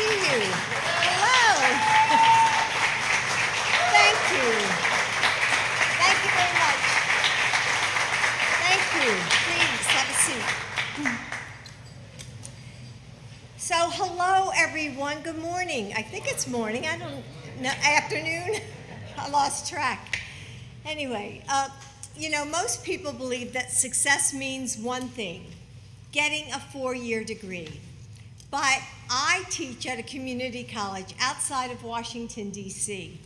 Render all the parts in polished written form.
see you. Hello. Thank you. Thank you very much. Thank you. Please have a seat. So, hello, everyone. Good morning. I think it's morning. I don't know. Afternoon? I lost track. Anyway, most people believe that success means one thing, getting a 4-year degree. But I teach at a community college outside of Washington, D.C.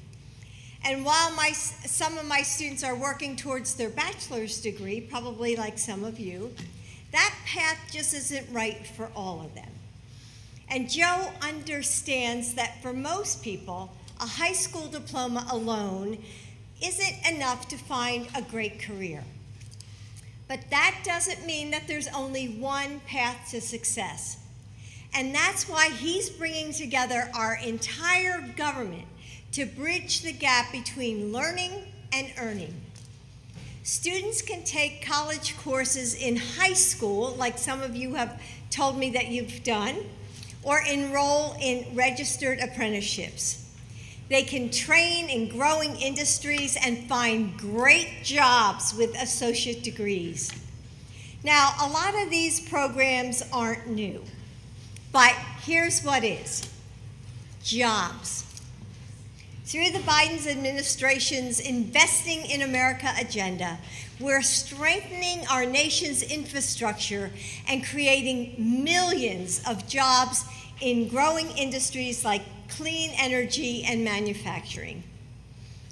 And while some of my students are working towards their bachelor's degree, probably like some of you, that path just isn't right for all of them. And Joe understands that for most people, a high school diploma alone isn't enough to find a great career. But that doesn't mean that there's only one path to success. And that's why he's bringing together our entire government to bridge the gap between learning and earning. Students can take college courses in high school, like some of you have told me that you've done, or enroll in registered apprenticeships. They can train in growing industries and find great jobs with associate degrees. Now, a lot of these programs aren't new, but here's what is: jobs. Through the Biden administration's Investing in America agenda, we're strengthening our nation's infrastructure and creating millions of jobs in growing industries like clean energy and manufacturing.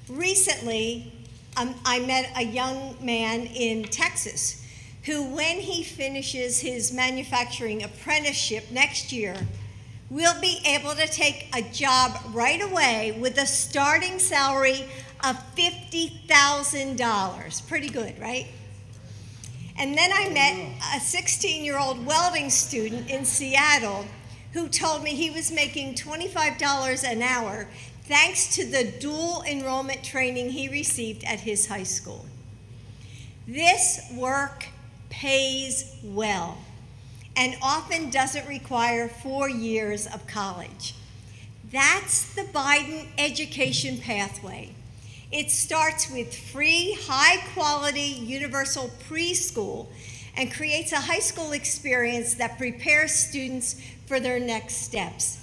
Recently, I met a young man in Texas who, when he finishes his manufacturing apprenticeship next year, will be able to take a job right away with a starting salary of $50,000. Pretty good, right? And then I met a 16-year-old welding student in Seattle who told me he was making $25 an hour thanks to the dual enrollment training he received at his high school. This work pays well and often doesn't require 4 years of college. That's the Biden education pathway. It starts with free, high-quality universal preschool and creates a high school experience that prepares students for their next steps.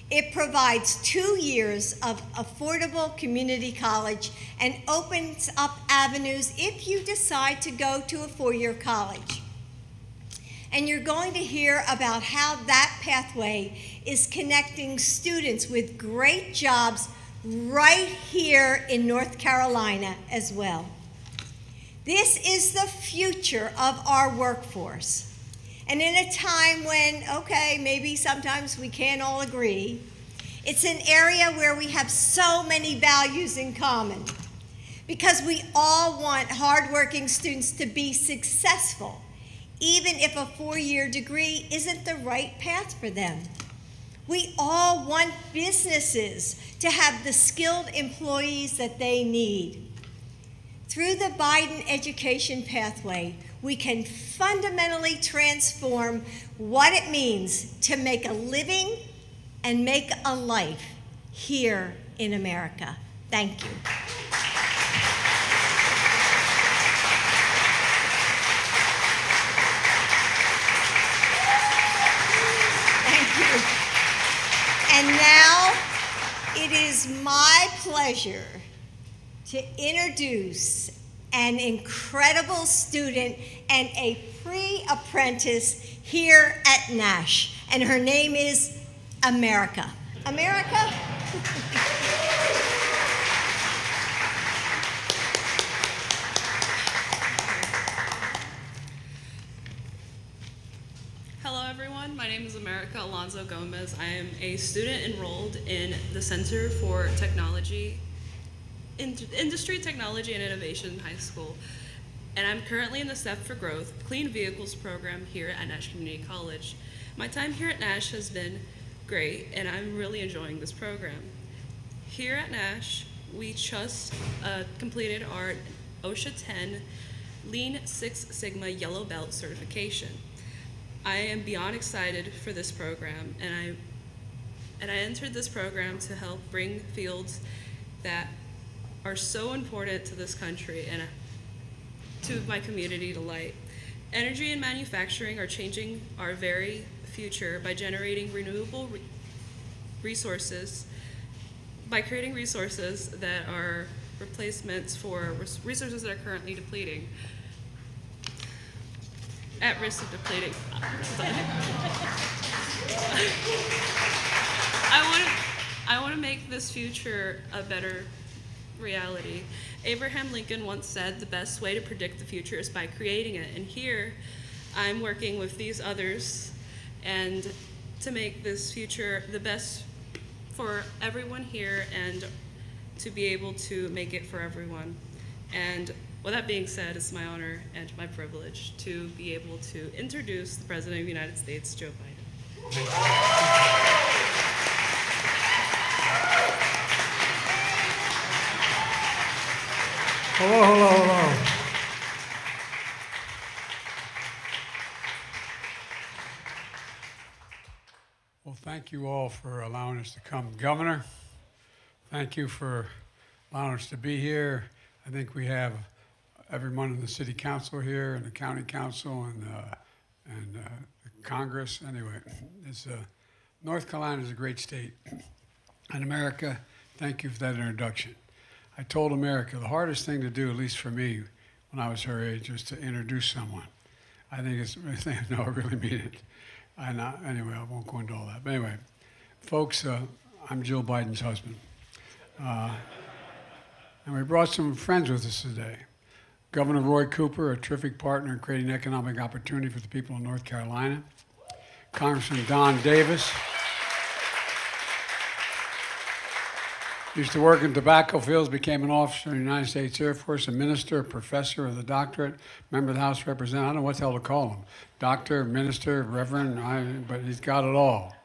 It provides 2 years of affordable community college and opens up avenues if you decide to go to a 4-year college. And you're going to hear about how that pathway is connecting students with great jobs right here in North Carolina as well. This is the future of our workforce. And in a time when, okay, maybe sometimes we can't all agree, it's an area where we have so many values in common because we all want hardworking students to be successful, even if a 4-year degree isn't the right path for them. We all want businesses to have the skilled employees that they need. Through the Biden education pathway, we can fundamentally transform what it means to make a living and make a life here in America. Thank you. Thank you. And now it is my pleasure to introduce an incredible student and a pre-apprentice here at Nash. And her name is America. America? Hello everyone, my name is America Alonzo Gomez. I am a student enrolled in the Center for Technology, Industry, Technology, and Innovation High School. And I'm currently in the Step for Growth Clean Vehicles program here at Nash Community College. My time here at Nash has been great, and I'm really enjoying this program. Here at Nash, we just completed our OSHA 10 Lean Six Sigma Yellow Belt certification. I am beyond excited for this program, and and I entered this program to help bring fields that are so important to this country and to my community to light. Energy and manufacturing are changing our very future by generating renewable resources, by creating resources that are replacements for resources that are currently depleting, at risk of depleting. I want to make this future a better reality. Abraham Lincoln once said the best way to predict the future is by creating it. And here, I'm working with these others and to make this future the best for everyone here and to be able to make it for everyone. And with that being said, it's my honor and my privilege to be able to introduce the President of the United States, Joe Biden. Hello, hello, hello. Well, thank you all for allowing us to come. Governor, thank you for allowing us to be here. I think we have everyone in the city council here and the county council and Congress. Anyway, North Carolina is a great state. And America, thank you for that introduction. I told America the hardest thing to do, at least for me, when I was her age, was to introduce someone. I think it's, no, I really mean it. Anyway, I won't go into all that. But anyway, folks, I'm Jill Biden's husband. And we brought some friends with us today. Governor Roy Cooper, a terrific partner in creating economic opportunity for the people of North Carolina. Congressman Don Davis. Used to work in tobacco fields, became an officer in the United States Air Force, a minister, a professor with a doctorate, member of the House of Representatives. I don't know what the hell to call him. Doctor, minister, reverend, but he's got it all.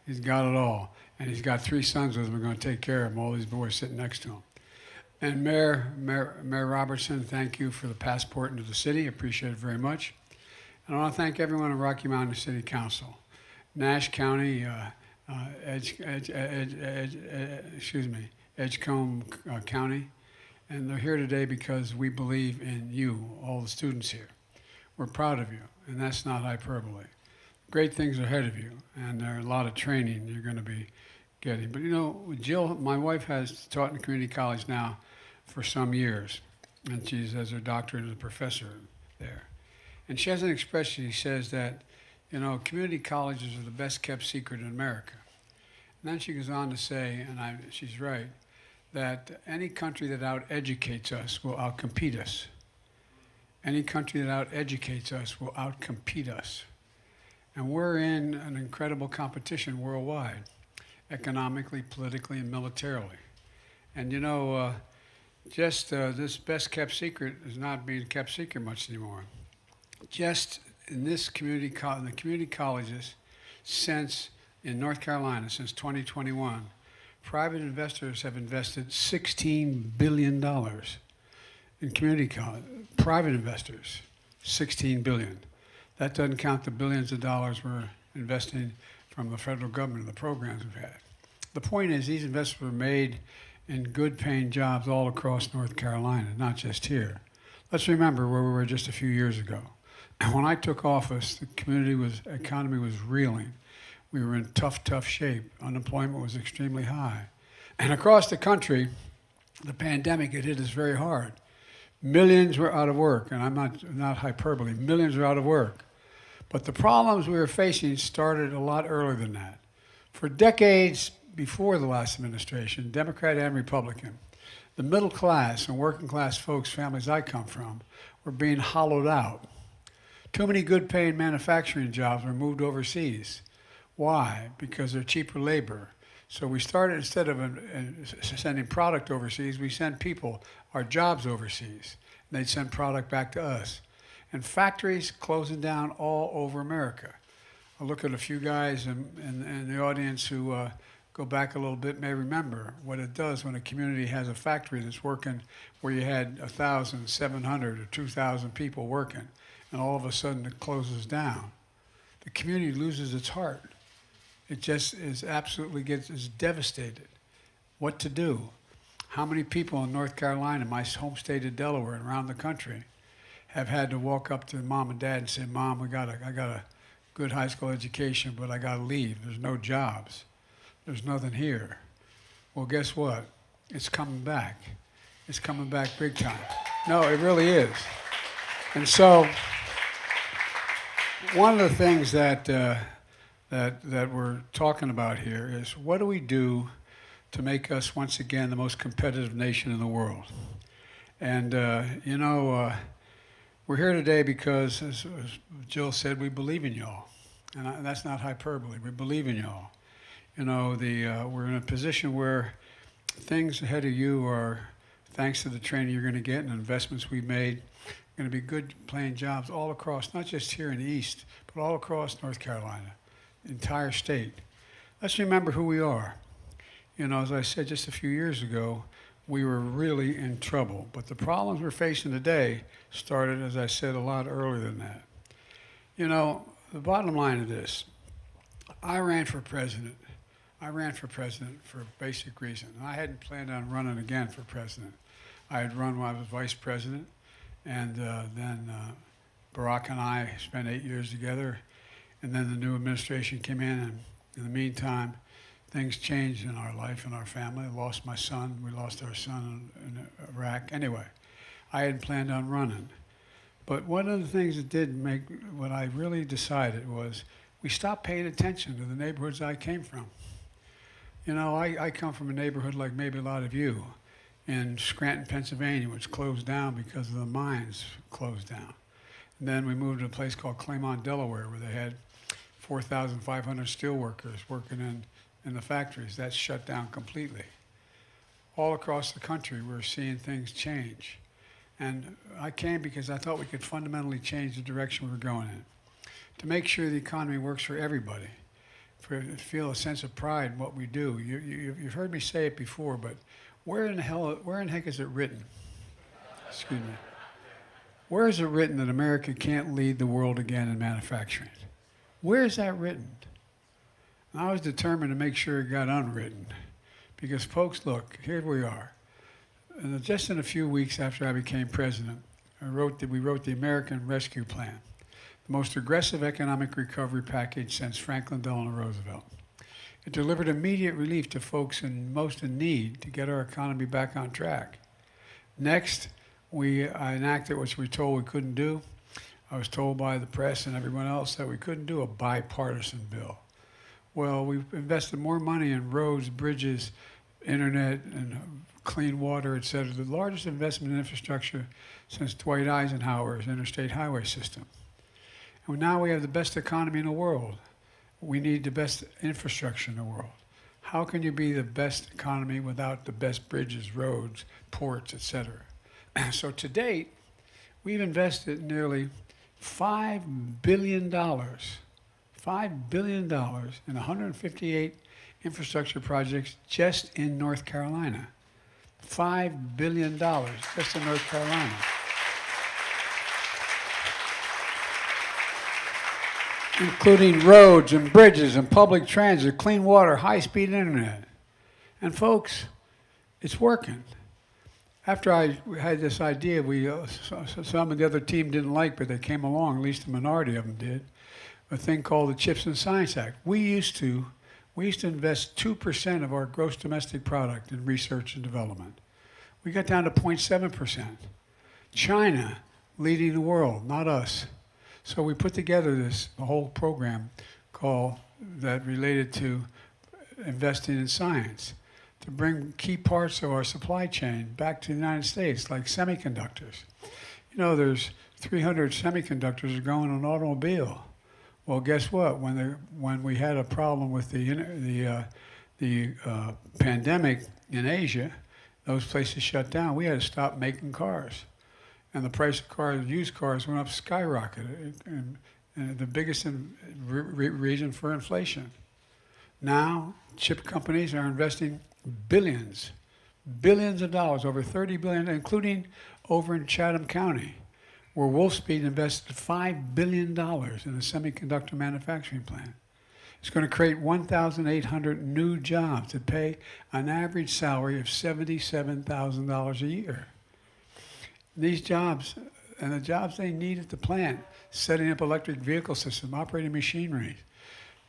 He's got it all. And he's got 3 sons with him. We're going to take care of him, all these boys sitting next to him. And Mayor Robertson, thank you for the passport into the city. Appreciate it very much. And I want to thank everyone in Rocky Mountain City Council, Nash County, Edgecombe County, and they're here today because we believe in you, all the students here. We're proud of you, and that's not hyperbole. Great things are ahead of you, and there are a lot of training you're going to be getting. But you know, Jill, my wife, has taught in community college now for some years, and she has her doctorate as a professor there. And she has an expression, she says that, you know, community colleges are the best kept secret in America. And then she goes on to say, and she's right, that any country that out-educates us will out-compete us. Any country that out-educates us will out-compete us. And we're in an incredible competition worldwide, economically, politically, and militarily. And you know, this best-kept secret is not being kept secret much anymore. Just in this community, in the community colleges, in North Carolina, since 2021, private investors have invested $16 billion in community college. Private investors, $16 billion. That doesn't count the billions of dollars we're investing from the federal government and the programs we've had. The point is, these investments were made in good-paying jobs all across North Carolina, not just here. Let's remember where we were just a few years ago. And when I took office, the economy was reeling. We were in tough shape. Unemployment was extremely high. And across the country, the pandemic had hit us very hard. Millions were out of work, and I'm not hyperbole. Millions were out of work. But the problems we were facing started a lot earlier than that. For decades before the last administration, Democrat and Republican, the middle class and working class folks, families I come from, were being hollowed out. Too many good-paying manufacturing jobs were moved overseas. Why? Because they're cheaper labor. So we started, instead of sending product overseas, we sent people, our jobs overseas. And they'd send product back to us. And factories closing down all over America. I look at a few guys in the audience who go back a little bit may remember what it does when a community has a factory that's working where you had 1,000, 700, or 2,000 people working, and all of a sudden it closes down. The community loses its heart. It just is absolutely is devastated. What to do? How many people in North Carolina, my home state of Delaware, and around the country, have had to walk up to mom and dad and say, "Mom, I got a good high school education, but I got to leave. There's no jobs. There's nothing here." Well, guess what? It's coming back. It's coming back big time. No, it really is. And so, one of the things that we're talking about here is, what do we do to make us once again the most competitive nation in the world? And we're here today because, as Jill said, we believe in y'all, and that's not hyperbole. We believe in y'all. We're in a position where things ahead of you are, thanks to the training you're going to get and investments we've made, going to be good paying jobs all across, not just here in the East, but all across North Carolina, the entire state. Let's remember who we are. As I said just a few years ago, we were really in trouble. But the problems we're facing today started, as I said, a lot earlier than that. The bottom line of this, I ran for president for a basic reason. I hadn't planned on running again for president. I had run when I was vice president, and then Barack and I spent 8 years together, and then the new administration came in the meantime, things changed in our life and our family. I lost my son. We lost our son in Iraq. Anyway, I hadn't planned on running. But one of the things that did make what I really decided was we stopped paying attention to the neighborhoods I came from. I come from a neighborhood like maybe a lot of you in Scranton, Pennsylvania, which closed down because of the mines closed down. And then we moved to a place called Claymont, Delaware, where they had 4,500 steel workers working in the factories. That's shut down completely. All across the country, we're seeing things change. And I came because I thought we could fundamentally change the direction we were going in, to make sure the economy works for everybody, to feel a sense of pride in what we do. You've heard me say it before, but where in the heck is it written? Excuse me. Where is it written that America can't lead the world again in manufacturing? Where is that written? And I was determined to make sure it got unwritten. Because folks, look, here we are. And just in a few weeks after I became president, we wrote the American Rescue Plan, the most aggressive economic recovery package since Franklin Delano Roosevelt. It delivered immediate relief to folks most in need to get our economy back on track. Next, I enacted what we were told we couldn't do. I was told by the press and everyone else that we couldn't do a bipartisan bill. Well, we've invested more money in roads, bridges, internet, and clean water, et cetera, the largest investment in infrastructure since Dwight Eisenhower's interstate highway system. And now we have the best economy in the world. We need the best infrastructure in the world. How can you be the best economy without the best bridges, roads, ports, et cetera? So to date, we've invested nearly $5 billion in 158 infrastructure projects just in North Carolina. $5 billion just in North Carolina. Including roads and bridges and public transit, clean water, high-speed internet. And folks, it's working. After I had this idea, some of the other team didn't like, but they came along, at least the minority of them did, a thing called the Chips and Science Act. We used to invest 2% of our gross domestic product in research and development. We got down to 0.7%. China leading the world, not us. So we put together a whole program that related to investing in science, to bring key parts of our supply chain back to the United States, like semiconductors. There's 300 semiconductors that go in an automobile. Well, guess what? When we had a problem with the pandemic in Asia, those places shut down. We had to stop making cars, and the price of cars, used cars, went up skyrocketed, and the biggest reason for inflation. Now, chip companies are investing billions of dollars, over $30 billion, including over in Chatham County, where Wolfspeed invested $5 billion in a semiconductor manufacturing plant. It's going to create 1,800 new jobs that pay an average salary of $77,000 a year. These jobs, and the jobs they need at the plant, setting up electric vehicle system, operating machinery,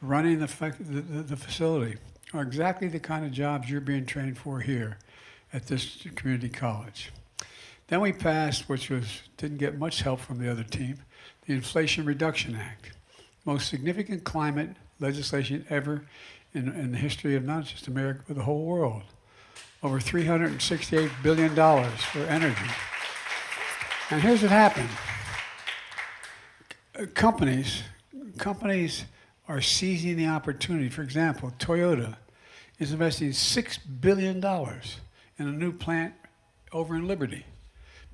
running the facility, are exactly the kind of jobs you're being trained for here at this community college. Then we passed, which didn't get much help from the other team, the Inflation Reduction Act, most significant climate legislation ever in the history of not just America, but the whole world. Over $368 billion for energy. And here's what happened. Companies are seizing the opportunity. For example, Toyota is investing $6 billion in a new plant over in Liberty,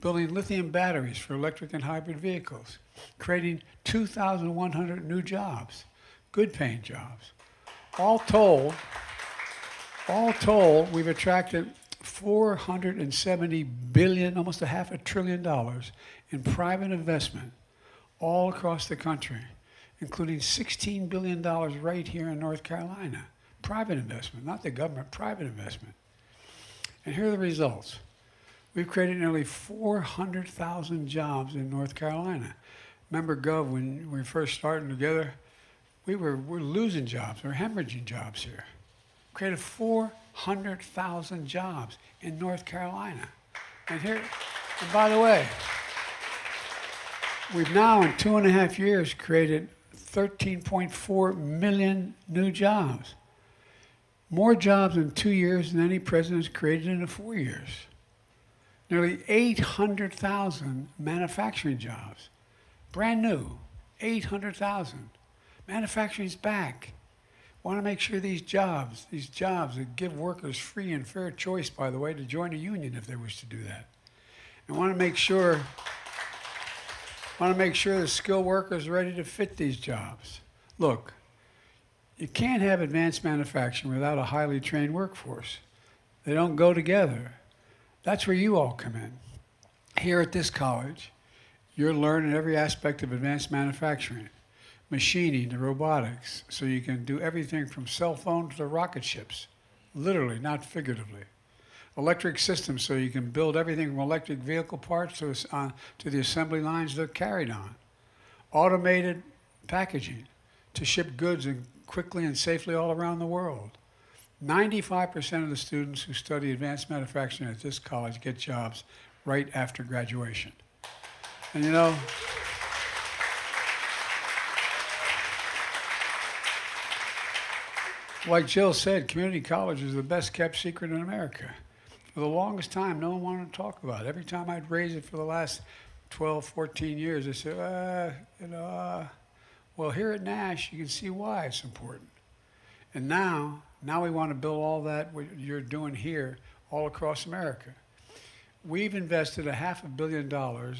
building lithium batteries for electric and hybrid vehicles, creating 2,100 new jobs, good paying jobs. All told, we've attracted $470 billion, almost $500 billion in private investment all across the country, including $16 billion right here in North Carolina. Private investment, not the government, private investment. And here are the results. We've created nearly 400,000 jobs in North Carolina. Remember, Gov, when we first started together, we're losing jobs, we're hemorrhaging jobs here. Created 400,000 jobs in North Carolina. And by the way, we've now in 2.5 years created 13.4 million new jobs. More jobs in 2 years than any president's created in 4 years. Nearly 800,000 manufacturing jobs. Brand new, 800,000. Manufacturing's back. Want to make sure these jobs that give workers free and fair choice, by the way, to join a union if they wish to do that. And want to make sure the skilled workers are ready to fit these jobs. Look, you can't have advanced manufacturing without a highly trained workforce. They don't go together. That's where you all come in. Here at this college, you're learning every aspect of advanced manufacturing, machining to robotics, so you can do everything from cell phones to rocket ships, literally, not figuratively. Electric systems, so you can build everything from electric vehicle parts to the assembly lines that are carried on. Automated packaging to ship goods quickly and safely all around the world. 95% of the students who study advanced manufacturing at this college get jobs right after graduation. And you know, like Jill said, community college is the best kept secret in America. For the longest time, no one wanted to talk about it. Every time I'd raise it for the last 12, 14 years, they said, well, here at Nash, you can see why it's important. And now we want to build all that what you're doing here all across America. We've invested $500 million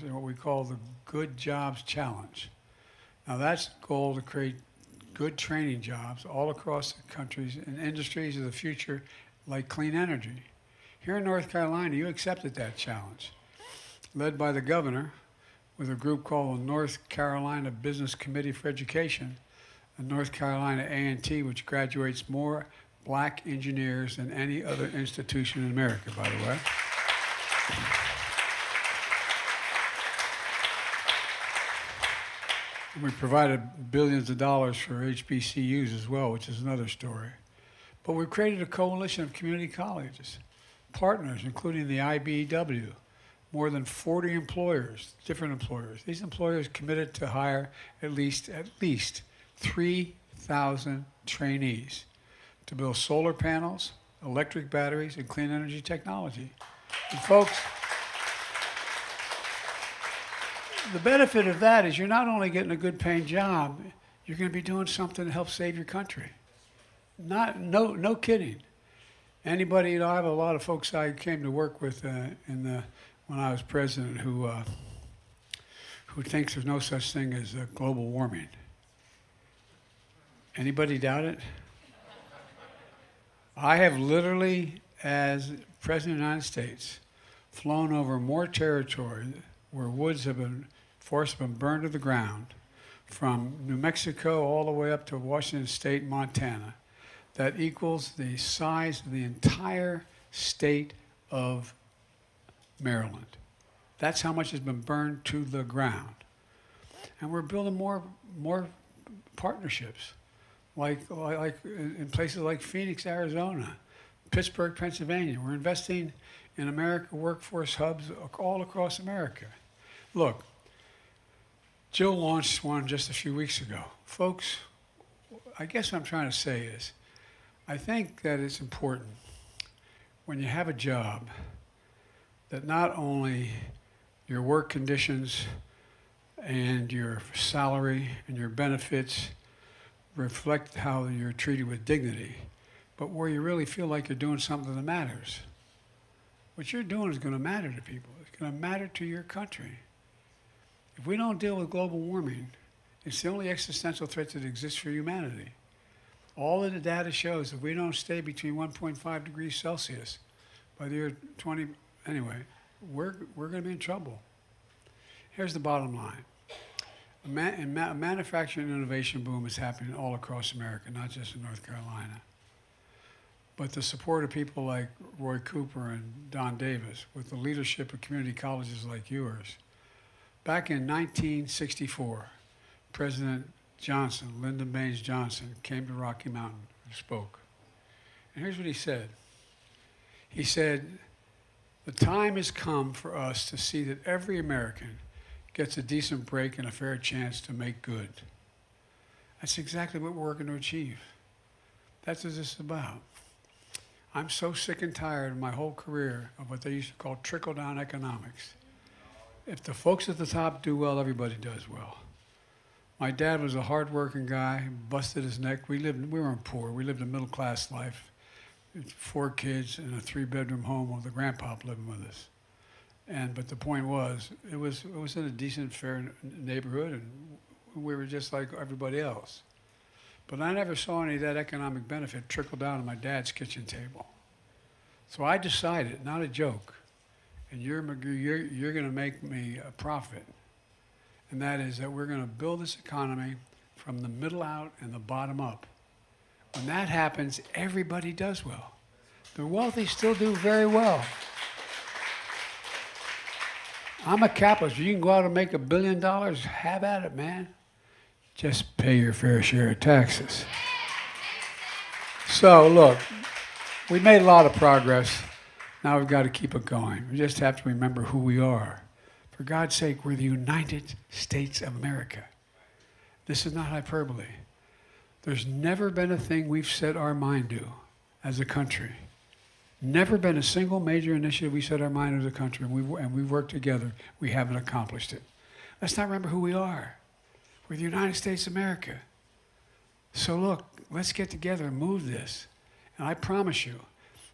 in what we call the Good Jobs Challenge. Now that's the goal, to create good training jobs all across the countries in industries of the future like clean energy. Here in North Carolina, you accepted that challenge, led by the governor with a group called the North Carolina Business Committee for Education, and North Carolina A&T, which graduates more black engineers than any other institution in America, by the way. And we provided billions of dollars for HBCUs as well, which is another story. But we created a coalition of community colleges, partners, including the IBEW, more than 40 employers, different employers. These employers committed to hire at least 3,000 trainees to build solar panels, electric batteries, and clean energy technology. And folks, the benefit of that is you're not only getting a good paying job, you're going to be doing something to help save your country. No kidding. Anybody, I have a lot of folks I came to work with when I was president who thinks there's no such thing as global warming. Anybody doubt it? I have literally, as President of the United States, flown over more territory where forests have been burned to the ground, from New Mexico all the way up to Washington State, Montana, that equals the size of the entire state of Maryland. That's how much has been burned to the ground. And we're building more partnerships, like in places like Phoenix, Arizona, Pittsburgh, Pennsylvania. We're investing in America workforce hubs all across America. Look, Jill launched one just a few weeks ago. Folks, I guess what I'm trying to say is, I think that it's important when you have a job that not only your work conditions and your salary and your benefits reflect how you're treated with dignity, but where you really feel like you're doing something that matters. What you're doing is going to matter to people. It's going to matter to your country. If we don't deal with global warming, it's the only existential threat that exists for humanity. All of the data shows if we don't stay between 1.5 degrees Celsius by the year 20, anyway, we're going to be in trouble. Here's the bottom line. A manufacturing and innovation boom is happening all across America, not just in North Carolina. But the support of people like Roy Cooper and Don Davis, with the leadership of community colleges like yours. Back in 1964, President Johnson, Lyndon Baines Johnson, came to Rocky Mountain and spoke. And here's what he said. He said, the time has come for us to see that every American gets a decent break and a fair chance to make good. That's exactly what we're working to achieve. That's what this is about. I'm so sick and tired of my whole career of what they used to call trickle-down economics. If the folks at the top do well, everybody does well. My dad was a hard-working guy, busted his neck. We weren't poor. We lived a middle-class life. 4 kids in a 3-bedroom home with a grandpa living with us. But the point was, it was in a decent, fair neighborhood, and we were just like everybody else. But I never saw any of that economic benefit trickle down to my dad's kitchen table. So I decided, not a joke, and you're going to make me a profit, and that is that we're going to build this economy from the middle out and the bottom up. When that happens, everybody does well. The wealthy still do very well. I'm a capitalist. You can go out and make $1 billion. Have at it, man. Just pay your fair share of taxes. So, look, we made a lot of progress. Now we've got to keep it going. We just have to remember who we are. For God's sake, we're the United States of America. This is not hyperbole. There's never been a thing we've set our mind to as a country. Never been a single major initiative we set our mind as a country, and we've worked together. We haven't accomplished it. Let's not remember who we are. We're the United States of America. So look, let's get together and move this. And I promise you,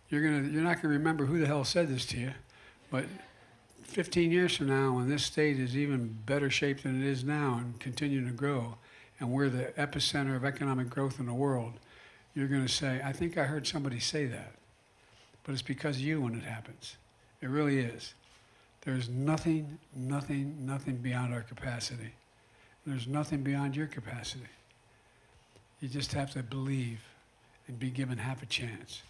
you're not going to remember who the hell said this to you, but 15 years from now, when this state is even better shape than it is now and continuing to grow, and we're the epicenter of economic growth in the world, you're going to say, I think I heard somebody say that. But it's because of you when it happens. It really is. There's nothing beyond our capacity. There's nothing beyond your capacity. You just have to believe and be given half a chance.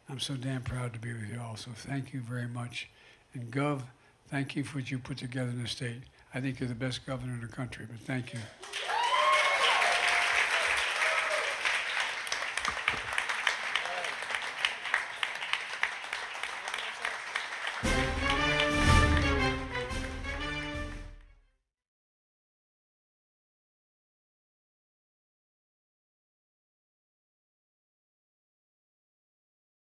I'm so damn proud to be with you all, so thank you very much. And Gov, thank you for what you put together in the state. I think you're the best governor in the country, but thank you.